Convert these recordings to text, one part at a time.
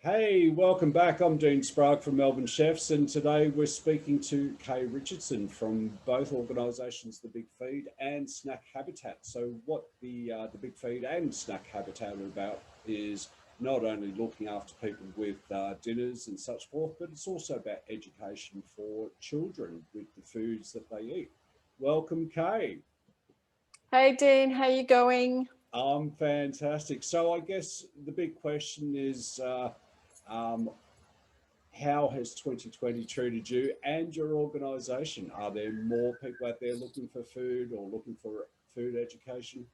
Hey, welcome back. I'm Dean Sprague from Melbourne Chefs, and today we're speaking to Kay Richardson from both organisations, the Big Feed and Snack Habitat. So, what the Big Feed and Snack Habitat are about is not only looking after people with dinners and such forth, but it's also about education for children with the foods that they eat. Welcome, Kay. Hey Dean, how you going? I'm fantastic. So, I guess the big question is. Um, how has 2020 treated you and your organization? Are there more people out there looking for food or looking for food education?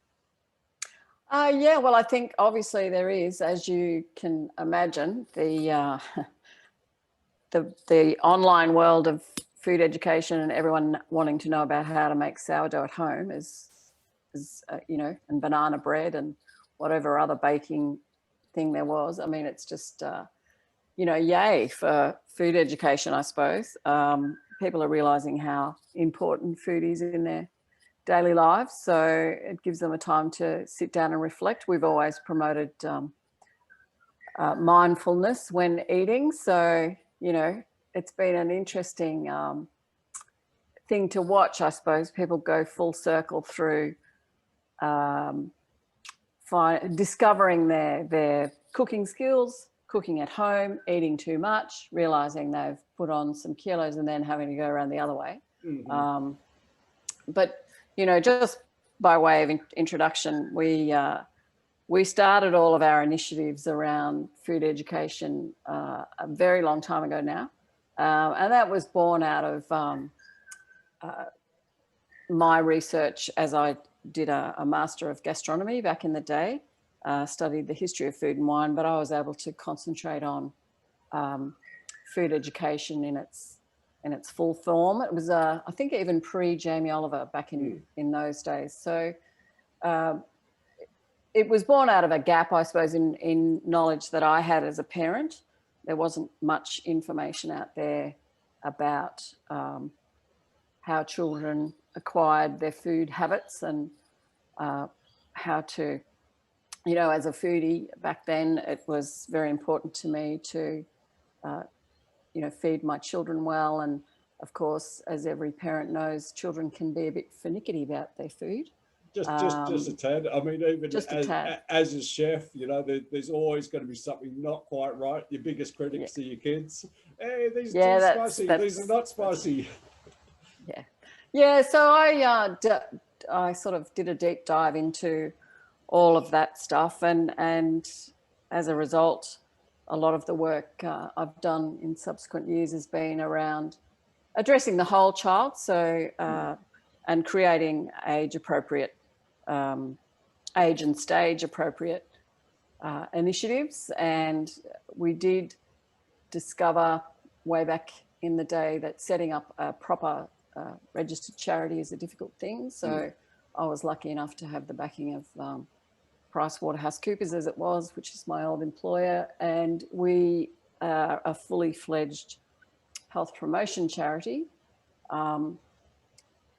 Yeah, well, I think obviously there is, as you can imagine, the online world of food education and everyone wanting to know about how to make sourdough at home is and banana bread and whatever other baking thing there was. I mean, it's just yay for food education, I suppose. People are realizing how important food is in their daily lives, so it gives them a time to sit down and reflect. We've always promoted mindfulness when eating, so it's been an interesting thing to watch. I suppose people go full circle through um, discovering their cooking skills, cooking at home, eating too much, realizing they've put on some kilos, and then having to go around the other way. Mm-hmm. But just by way of introduction, we started all of our initiatives around food education a very long time ago now, and that was born out of my research as I did a Master of Gastronomy back in the day. Studied the history of food and wine, but I was able to concentrate on food education in its full form. It was, I think, even pre Jamie Oliver back in those days. So it was born out of a gap, I suppose, in knowledge that I had as a parent. There wasn't much information out there about how children acquired their food habits and how to, as a foodie back then, it was very important to me to, feed my children well. And of course, as every parent knows, children can be a bit finicky about their food. Just a tad. I mean, even Just a tad. as a chef, there's always going to be something not quite right. Your biggest Yeah, critics are your kids. Hey, these are yeah, too that's spicy. These are not that's spicy. yeah, yeah. So I sort of did a deep dive into all of that stuff, and as a result, a lot of the work I've done in subsequent years has been around addressing the whole child, so and creating age and stage appropriate initiatives. And we did discover way back in the day that setting up a proper registered charity is a difficult thing. So I was lucky enough to have the backing of PricewaterhouseCoopers, as it was, which is my old employer, and we are a fully fledged health promotion charity. But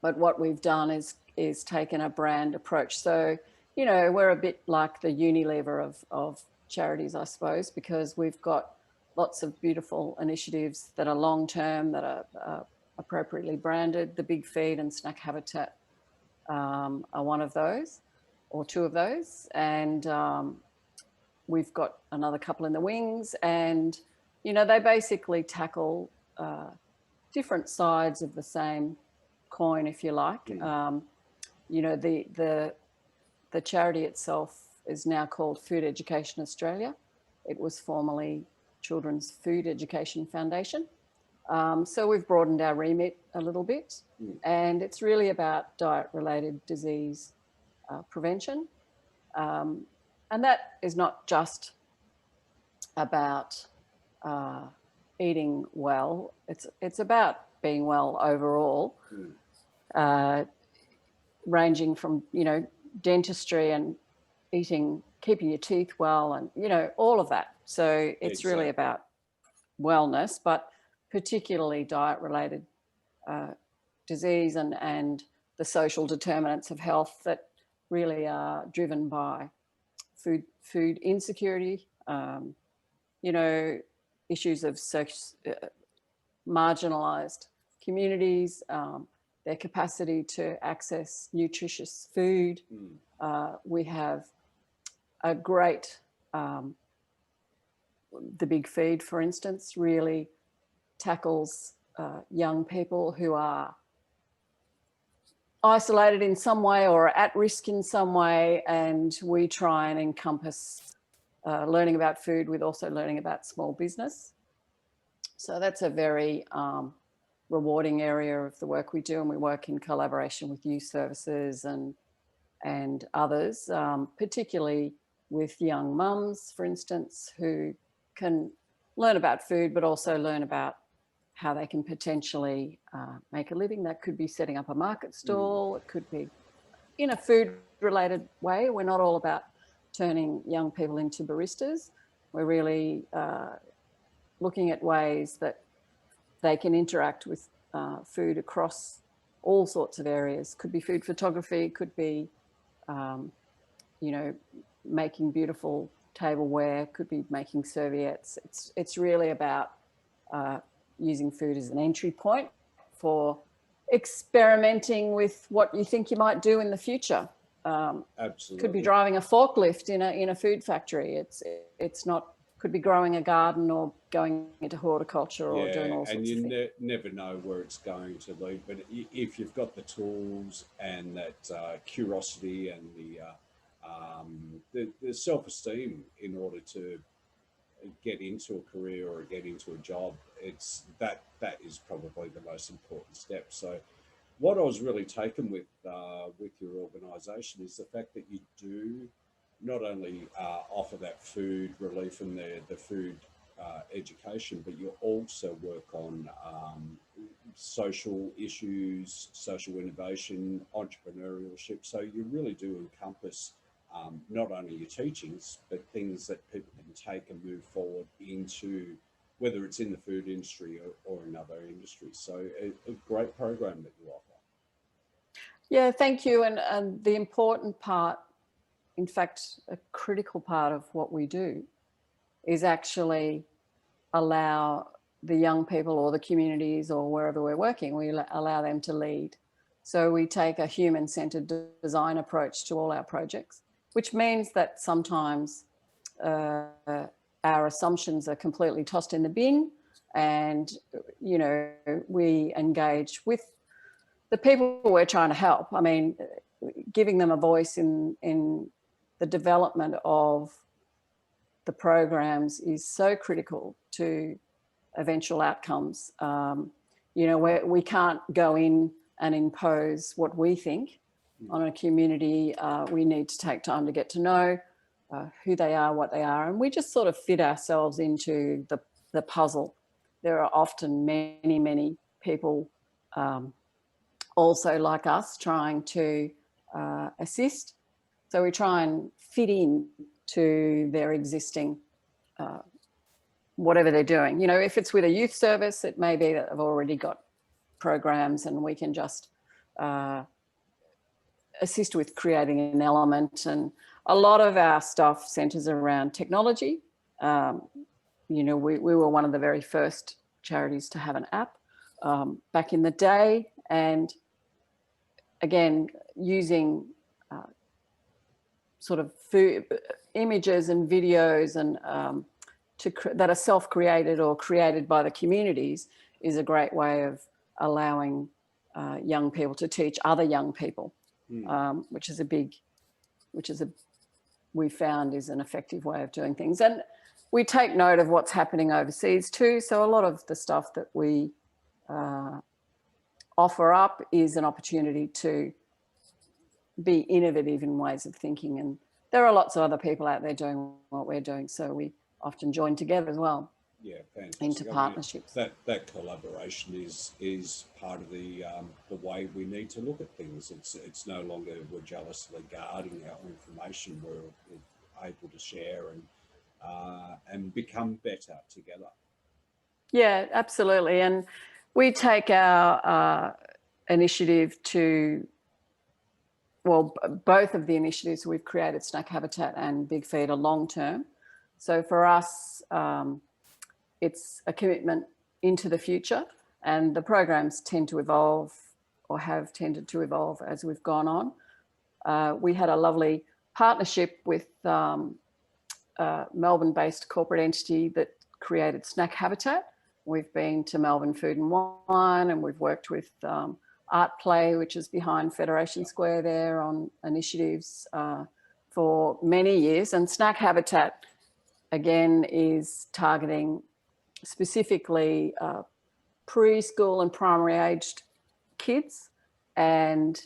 what we've done is taken a brand approach. So, we're a bit like the Unilever of charities, I suppose, because we've got lots of beautiful initiatives that are long-term, that are appropriately branded. The Big Feed and Snack Habitat are one of those, or two of those. And we've got another couple in the wings. And, they basically tackle different sides of the same coin, if you like. The charity itself is now called Food Education Australia. It was formerly Children's Food Education Foundation. So we've broadened our remit a little bit, and it's really about diet-related disease prevention. And that is not just about eating well. It's about being well overall, ranging from dentistry and keeping your teeth well, and all of that. So it's really about wellness, but particularly diet-related disease and the social determinants of health that really are driven by food insecurity, you know, issues of marginalized communities, their capacity to access nutritious food. We have a great, the Big Feed, for instance, really tackles young people who are isolated in some way or at risk in some way, and we try and encompass learning about food with also learning about small business. So that's a very rewarding area of the work we do, and we work in collaboration with youth services and others, particularly with young mums, for instance, who can learn about food, but also learn about how they can potentially make a living. That could be setting up a market stall. It could be in a food-related way. We're not all about turning young people into baristas. We're really looking at ways that they can interact with food across all sorts of areas. Could be food photography, could be, you know, making beautiful tableware, could be making serviettes. It's really about using food as an entry point for experimenting with what you think you might do in the future. Absolutely. Could be driving a forklift in a food factory. It's not. Could be growing a garden or going into horticulture or doing all sorts of things. And you never know where it's going to lead. But if you've got the tools and that curiosity and the self-esteem in order to get into a career or get into a job, it's that is probably the most important step. So what I was really taken with your organisation is the fact that you do not only offer that food relief and the food education, but you also work on social issues, social innovation, entrepreneurship. So you really do encompass not only your teachings, but things that people can take and move forward into, whether it's in the food industry or in other industries. So a great program that you offer. Yeah, thank you. And the important part, in fact, a critical part of what we do is actually allow the young people or the communities or wherever we're working, we allow them to lead. So we take a human-centered design approach to all our projects, which means that sometimes our assumptions are completely tossed in the bin, and, you know, we engage with the people we're trying to help. I mean, giving them a voice in the development of the programs is so critical to eventual outcomes. You know, we can't go in and impose what we think on a community. We need to take time to get to know who they are, what they are, and we just sort of fit ourselves into the puzzle. There are often many, many people also like us trying to assist. So we try and fit in to their existing, whatever they're doing. You know, if it's with a youth service, it may be that they've already got programs and we can just assist with creating an element. And a lot of our stuff centers around technology. You know, we were one of the very first charities to have an app back in the day. And again, using sort of food images and videos and that are self-created or created by the communities is a great way of allowing young people to teach other young people, we found is an effective way of doing things. And we take note of what's happening overseas too. So a lot of the stuff that we offer up is an opportunity to be innovative in ways of thinking. And there are lots of other people out there doing what we're doing. So we often join together as well. Yeah, fantastic. Into partnerships. That collaboration is part of the way we need to look at things. It's no longer we're jealously guarding our information. We're able to share and become better together. Yeah, absolutely. And we take our initiative to, well, both of the initiatives we've created, Snack Habitat and Big Feed, are long term. So for us, it's a commitment into the future, and the programs tend to evolve, or have tended to evolve as we've gone on. We had a lovely partnership with Melbourne-based corporate entity that created Snack Habitat. We've been to Melbourne Food and Wine, and we've worked with Art Play, which is behind Federation Square there, on initiatives for many years. And Snack Habitat, again, is targeting specifically preschool and primary aged kids. And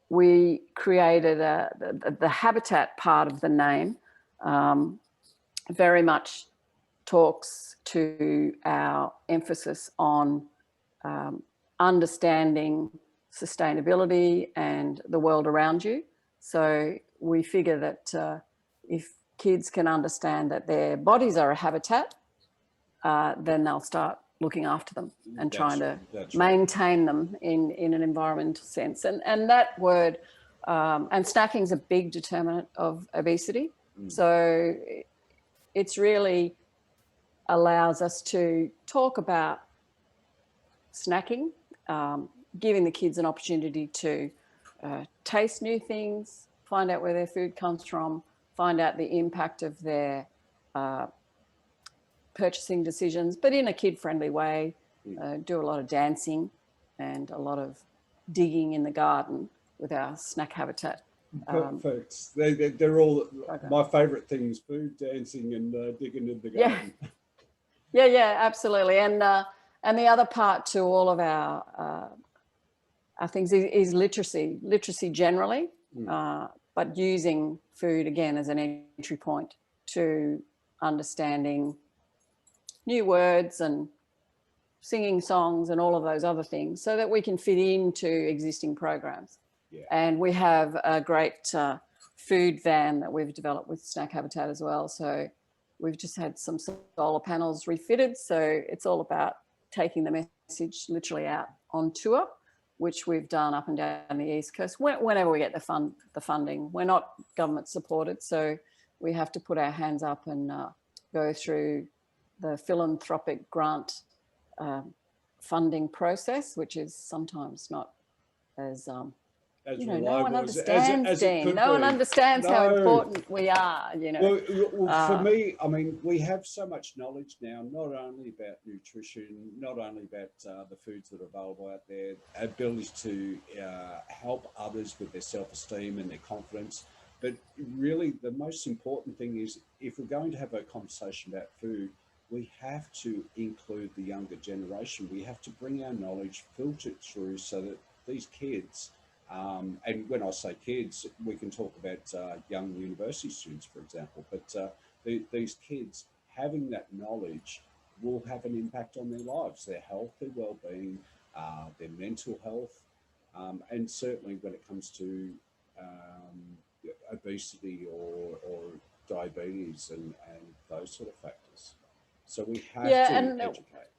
we created the habitat part of the name very much talks to our emphasis on understanding sustainability and the world around you. So we figure that if kids can understand that their bodies are a habitat, then they'll start looking after them and trying to maintain them in an environmental sense. And that word, and snacking is a big determinant of obesity. So it's really allows us to talk about snacking, giving the kids an opportunity to taste new things, find out where their food comes from, find out the impact of their purchasing decisions, but in a kid-friendly way. Do a lot of dancing and a lot of digging in the garden with our Snack Habitat. Perfect. They're all my favourite things: food, dancing, and digging in the garden. Yeah, absolutely. And the other part to all of our things is literacy generally, but using food again as an entry point to understanding new words and singing songs and all of those other things, so that we can fit into existing programs. And we have a great food van that we've developed with Snack Habitat as well. So we've just had some solar panels refitted. So it's all about taking the message literally out on tour, which we've done up and down the East Coast whenever we get the funding. We're not government supported, so we have to put our hands up and go through the philanthropic grant funding process, which is sometimes not as no one understands, Dean. No one understands how important we are, Well, for me, I mean, we have so much knowledge now, not only about nutrition, not only about the foods that are available out there, ability to help others with their self-esteem and their confidence. But really, the most important thing is, if we're going to have a conversation about food, we have to include the younger generation. We have to bring our knowledge, filter it through, so that these kids, and when I say kids, we can talk about young university students, for example, but these kids having that knowledge will have an impact on their lives, their health, their well-being, their mental health, and certainly when it comes to obesity or diabetes and those sort of factors. So we have to educate.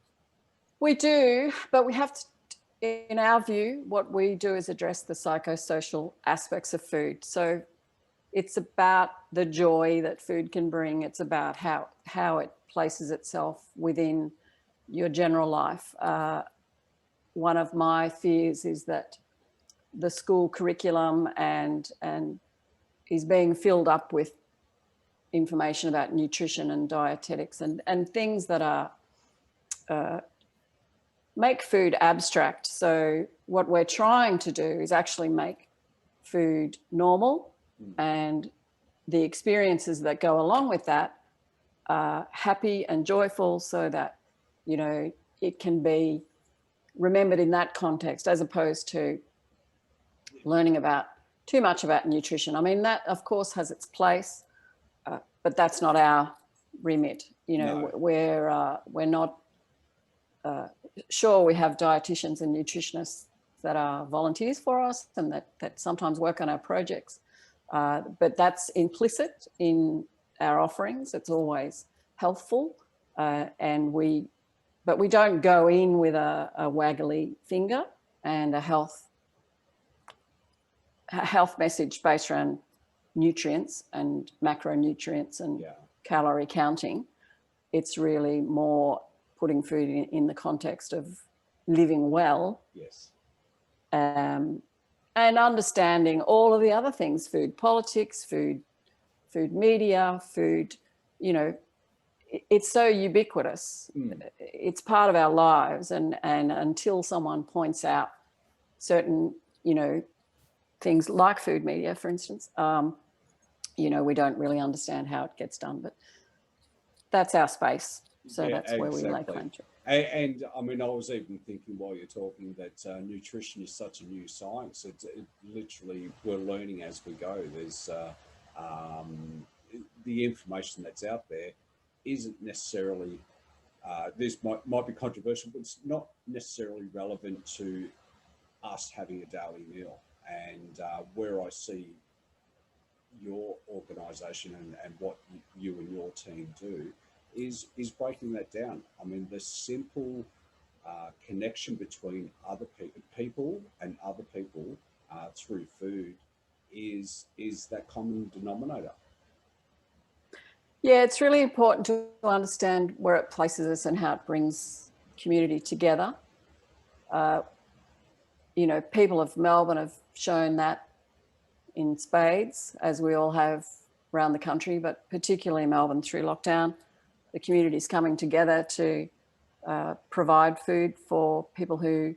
We do, but we have to, in our view, what we do is address the psychosocial aspects of food. So it's about the joy that food can bring. It's about how it places itself within your general life. One of my fears is that the school curriculum and is being filled up with information about nutrition and dietetics and things that are make food abstract. So what we're trying to do is actually make food normal, and the experiences that go along with that are happy and joyful, so that it can be remembered in that context, as opposed to learning about too much about nutrition. I mean, that of course has its place, but that's not our remit. No. We're not sure. We have dietitians and nutritionists that are volunteers for us and that sometimes work on our projects, but that's implicit in our offerings. It's always healthful, but we don't go in with a waggly finger and a health message based around nutrients and macronutrients and calorie counting. It's really more putting food in the context of living well. Yes. And understanding all of the other things, food politics, food media, food, you know, it's so ubiquitous. It's part of our lives. And until someone points out certain, you know, things like food media, for instance, you know, we don't really understand how it gets done, but that's our space. So Yeah, that's where we lay claim to. And I mean, I was even thinking while you're talking that nutrition is such a new science. It literally, we're learning as we go. There's um, the information that's out there isn't necessarily, this might be controversial, but it's not necessarily relevant to us having a daily meal. And where I see your organisation and what you and your team do is breaking that down. I mean, the simple connection between other people and other people through food is that common denominator. Yeah, it's really important to understand where it places us and how it brings community together. You know, people of Melbourne have shown that in spades, as we all have around the country, but particularly Melbourne through lockdown. The community's coming together to provide food for people who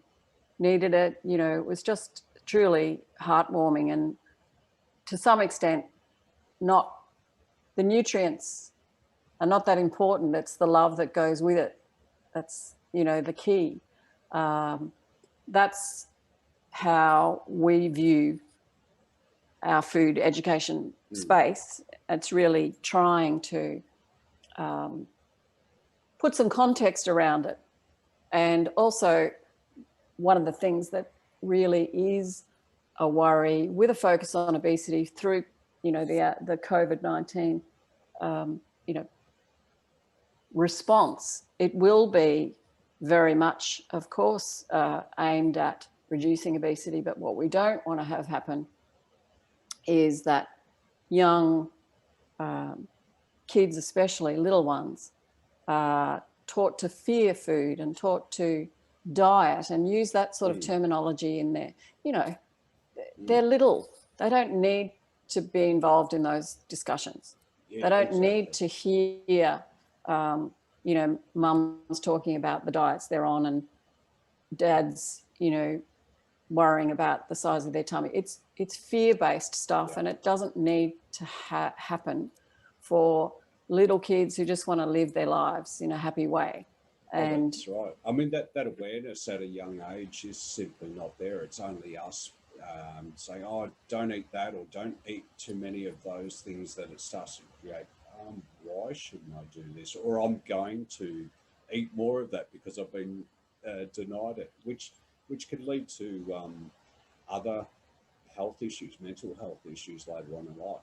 needed it. You know, it was just truly heartwarming, and to some extent, not the nutrients are not that important. It's the love that goes with it. That's, you know, the key. That's how we view our food education space. It's really trying to put some context around it. And also, one of the things that really is a worry with a focus on obesity through, you know, the COVID-19, you know, response, it will be very much, of course, aimed at reducing obesity. But what we don't want to have happen is that young kids, especially little ones, are taught to fear food and taught to diet and use that sort of terminology in there. You know, they're little. They don't need to be involved in those discussions. Yeah, they don't exactly. need to hear, you know, mums talking about the diets they're on and dads, you know, worrying about the size of their tummy. It's fear-based stuff, and it doesn't need to happen for little kids who just want to live their lives in a happy way. And that's right. I mean, that awareness at a young age is simply not there. It's only us saying, "Oh, don't eat that," or "Don't eat too many of those things," that it starts to create. Why shouldn't I do this? Or I'm going to eat more of that because I've been denied it, which could lead to other health issues, mental health issues later on in life,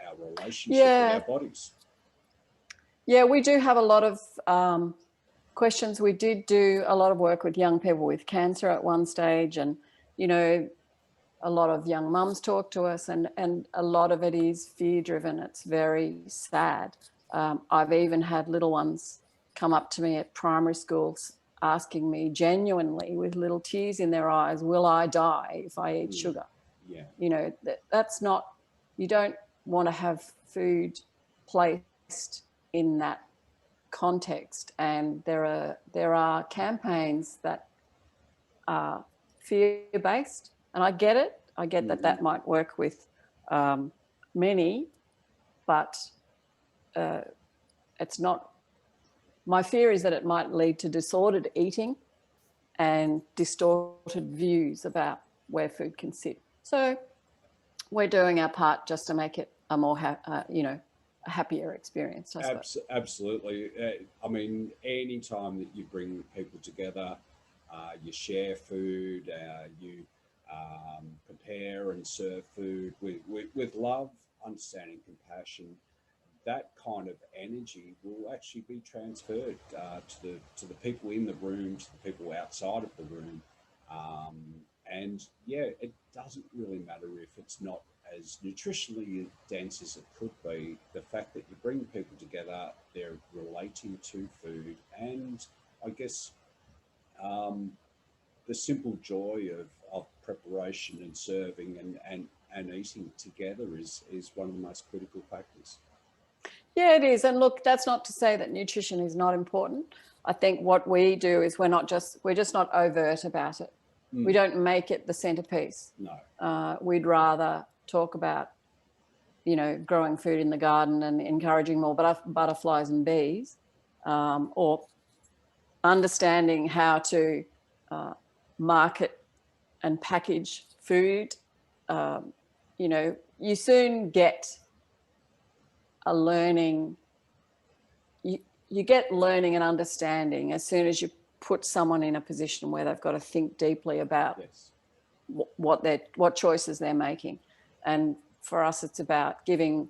our relationship with our bodies. Yeah, we do have a lot of questions. We did do a lot of work with young people with cancer at one stage, and, you know, a lot of young mums talk to us, and a lot of it is fear driven. It's very sad. I've even had little ones come up to me at primary schools asking me genuinely with little tears in their eyes, will I die if I eat sugar? Yeah. You know, that's not, you don't want to have food placed in that context. And there are campaigns that are fear-based, and I get it. I get that might work with many, but it's not. My fear is that it might lead to disordered eating and distorted views about where food can sit. So we're doing our part just to make it a more, you know, a happier experience, I suppose. Absolutely. I mean, any time that you bring people together, you share food, you prepare and serve food with love, understanding, compassion, that kind of energy will actually be transferred to the people in the room, to the people outside of the room. And yeah, it doesn't really matter if it's not as nutritionally dense as it could be, the fact that you bring people together, they're relating to food, and I guess um, the simple joy of preparation and serving and eating together is one of the most critical factors. Yeah, it is. And look, that's not to say that nutrition is not important. I think what we do is we're just not overt about it. We don't make it the centerpiece. No. We'd rather talk about, growing food in the garden and encouraging more butterflies and bees, or understanding how to market and package food. You soon get a learning. You get learning and understanding as soon as you put someone in a position where they've got to think deeply about Yes. what choices they're making. And for us, it's about giving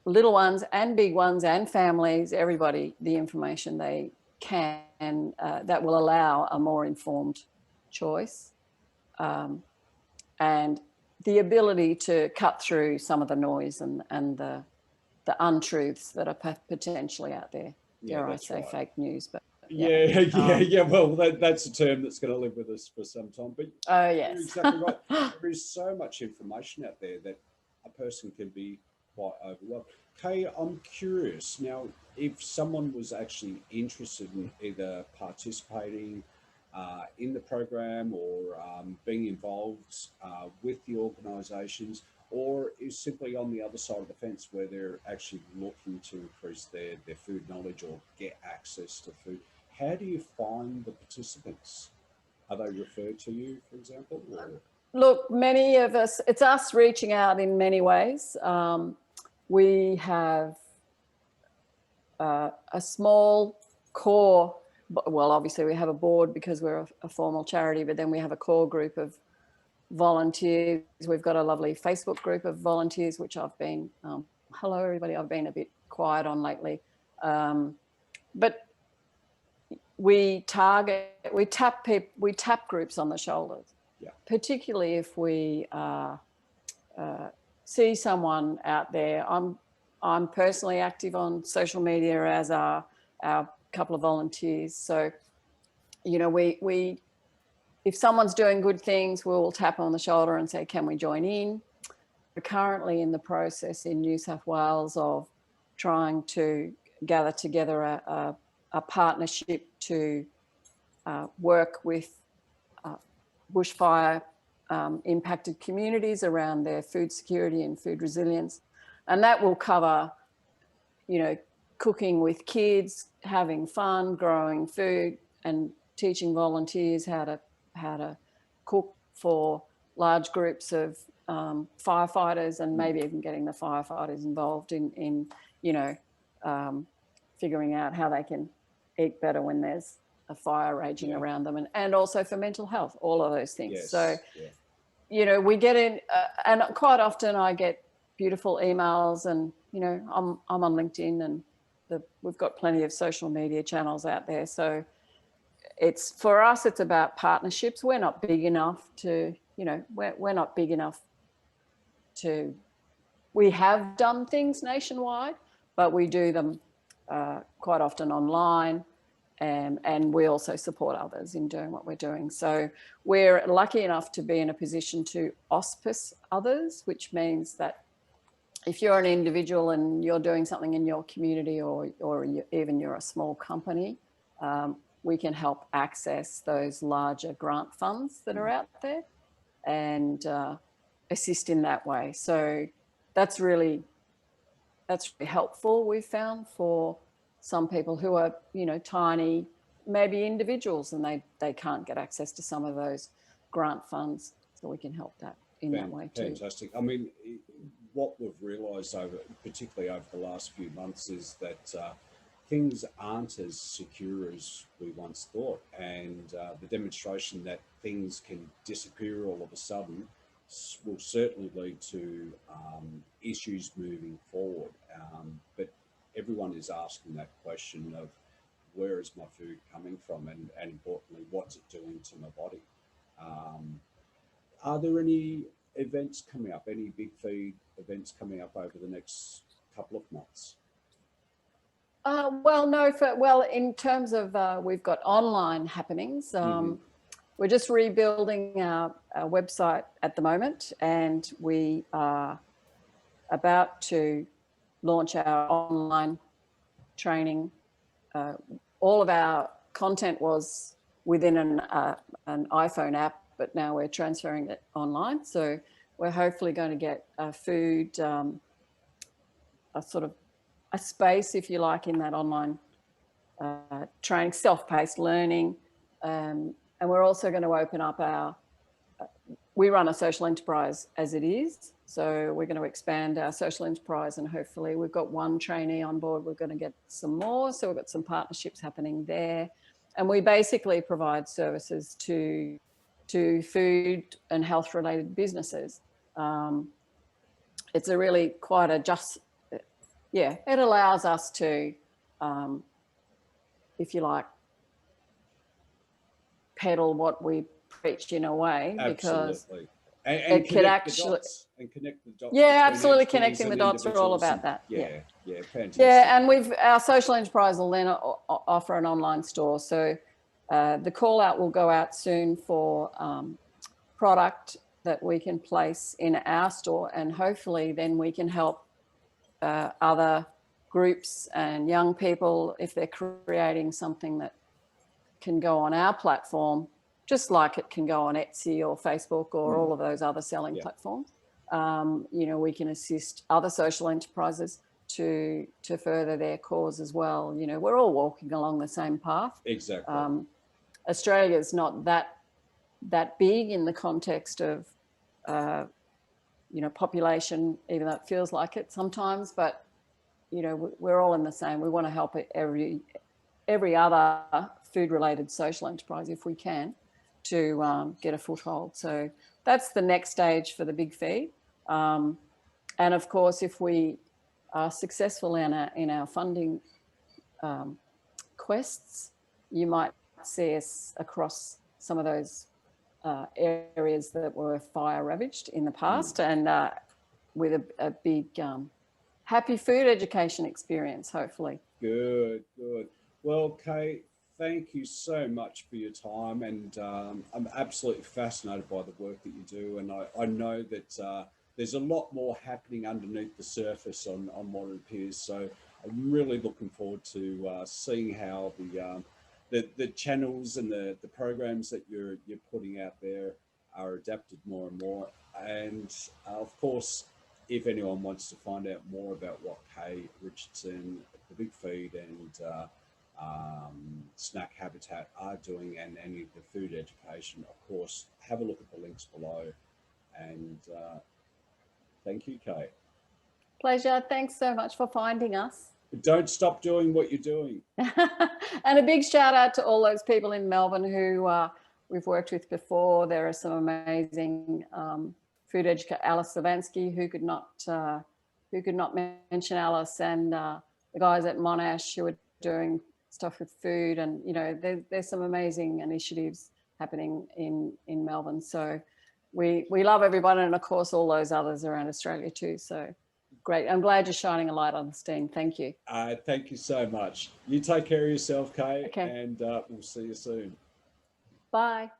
little ones and big ones and families, everybody, the information they can that will allow a more informed choice, and the ability to cut through some of the noise and the untruths that are potentially out there. Yeah, Dare I that's say right. fake news, but Yeah, yeah. Well, that's a term that's going to live with us for some time. But oh you're yes. exactly right. There is so much information out there that a person can be quite overwhelmed. Kay, I'm curious now, if someone was actually interested in either participating in the program or being involved with the organisations, or is simply on the other side of the fence where they're actually looking to increase their food knowledge or get access to food, how do you find the participants? Are they referred to you, for example? Or? Look, many of us, it's us reaching out in many ways. We have a small core, well, obviously we have a board because we're a formal charity, but then we have a core group of volunteers. We've got a lovely Facebook group of volunteers, which I've been, hello everybody, I've been a bit quiet on lately. But we tap groups on the shoulders, Yeah. particularly if we see someone out there. I'm personally active on social media, as are our couple of volunteers. So, we if someone's doing good things, we'll tap on the shoulder and say, can we join in? We're currently in the process in New South Wales of trying to gather together a partnership to work with bushfire impacted communities around their food security and food resilience. And that will cover, cooking with kids, having fun, growing food, and teaching volunteers how to cook for large groups of firefighters, and maybe even getting the firefighters involved in figuring out how they can eat better when there's a fire raging around them, and also for mental health, all of those things. Yes. So, yeah. We get in, and quite often I get beautiful emails, and, I'm on LinkedIn, and we've got plenty of social media channels out there. So for us, it's about partnerships. We're not big enough to, we're not big enough to, we have done things nationwide, but we do them quite often online. And we also support others in doing what we're doing. So we're lucky enough to be in a position to auspice others, which means that if you're an individual and you're doing something in your community, or even you're a small company, we can help access those larger grant funds that are out there and assist in that way. So that's really helpful, we've found, for some people who are, tiny, maybe individuals, and they can't get access to some of those grant funds. So we can help that in that way too. Fantastic. I mean, what we've realised particularly over the last few months, is that things aren't as secure as we once thought, and the demonstration that things can disappear all of a sudden will certainly lead to issues moving forward. But everyone is asking that question of, where is my food coming from, and importantly, what's it doing to my body? Are there any events coming up? Any big feed events coming up over the next couple of months? Well, no, in terms of, we've got online happenings. We're just rebuilding our website at the moment, and we are about to launch our online training. All of our content was within an iPhone app, but now we're transferring it online. So we're hopefully going to get a food, a sort of a space, if you like, in that online training, self-paced learning. And we're also going to open up we run a social enterprise as it is. So we're going to expand our social enterprise, and hopefully we've got one trainee on board. We're going to get some more. So we've got some partnerships happening there. And we basically provide services to food and health related businesses. It's a really quite a it allows us to, if you like, peddle what we preach in a way. Absolutely. Because and it could actually connect the dots. Yeah, absolutely. Connecting the dots are all about that. Yeah, fantastic. Yeah, and our social enterprise will then offer an online store. So the call out will go out soon for product that we can place in our store, and hopefully then we can help other groups and young people if they're creating something that can go on our platform, just like it can go on Etsy or Facebook or all of those other selling platforms. We can assist other social enterprises to further their cause as well. We're all walking along the same path. Exactly. Australia's not that big in the context of population, even though it feels like it sometimes, but we're all in the same. We want to help every other food related social enterprise, if we can, to get a foothold. So that's the next stage for the big feed. And of course, if we are successful in our funding quests, you might see us across some of those areas that were fire ravaged in the past, and with a big happy food education experience, hopefully. Good. Well, Kate, thank you so much for your time, and I'm absolutely fascinated by the work that you do, and I know that there's a lot more happening underneath the surface on what it appears. So I'm really looking forward to seeing how the channels and the programs that you're putting out there are adapted more and more. And of course, if anyone wants to find out more about what Kay Richardson, the Big Feed, and Snack Habitat are doing, and any of the food education, of course, have a look at the links below. And thank you, Kay. Pleasure. Thanks so much for finding us. Don't stop doing what you're doing. And a big shout out to all those people in Melbourne who we've worked with before. There are some amazing food educator, Alice Savansky, who could not mention Alice, and the guys at Monash who are doing stuff with food, and there's some amazing initiatives happening in Melbourne. So we love everyone, and of course all those others around Australia too. So great. I'm glad you're shining a light on this, Dean. Thank you. Thank you so much. You take care of yourself, Kay, okay. and we'll see you soon. Bye.